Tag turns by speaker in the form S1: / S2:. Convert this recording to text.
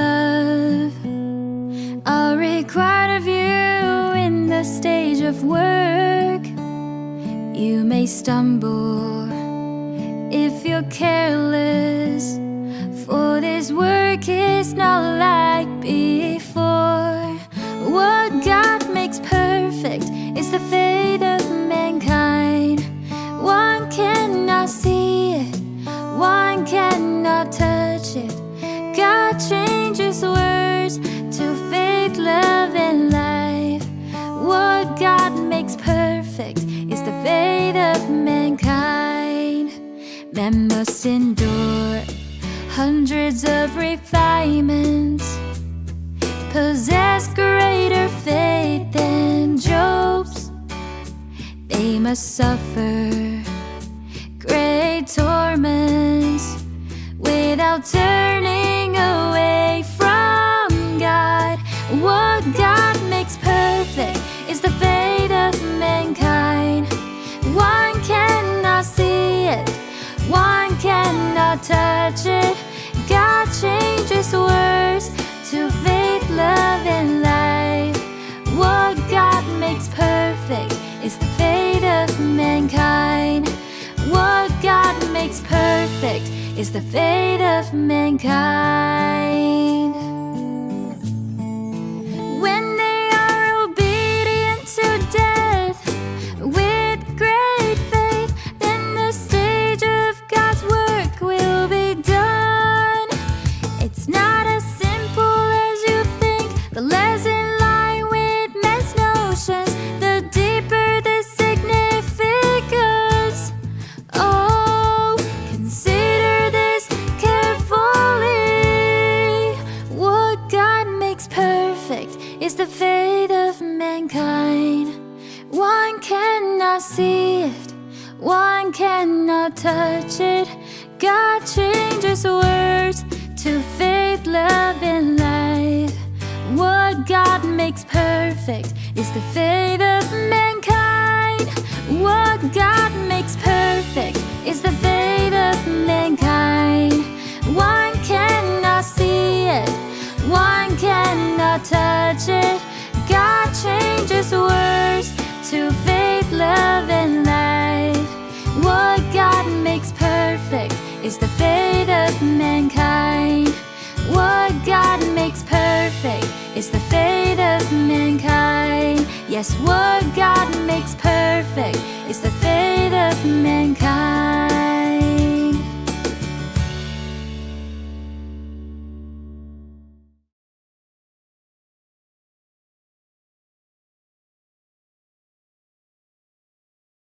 S1: love are required of you in the stage of work. You may stumble if you're careless, for this work is not like before. What God makes perfect is the fate of mankind. One cannot see it, one cannot touch it. God changes words to faith, love, and life. What God makes perfect is the fate of mankind. Man must endure hundreds of refinements, possess greater faith than Job's. They must suffer great torments without turning away from God. What God makes perfect is the fate of mankind. One cannot see it, one cannot touch it. God changes words to faith, love, and life. What God makes perfect is the fate of mankind. What God makes perfect is the fate of mankind. When they are obedient to death with great faith, then the stage of God's work will be done. It's not as simple as you think. The lesson lie with men's notions, the deeper the significance. Oh, consider this carefully. What God makes perfect is the fate of mankind. One cannot see it, one cannot touch it. God changes words to faith, love, and life. What God makes perfect is the fate of mankind. What God makes perfect is the fate of mankind. One cannot see it, one cannot touch it. God changes words to faith, love, and life. What God makes perfect is the fate of mankind. What God makes perfect is the fate of mankind. Yes, what God makes perfect is the fate of mankind.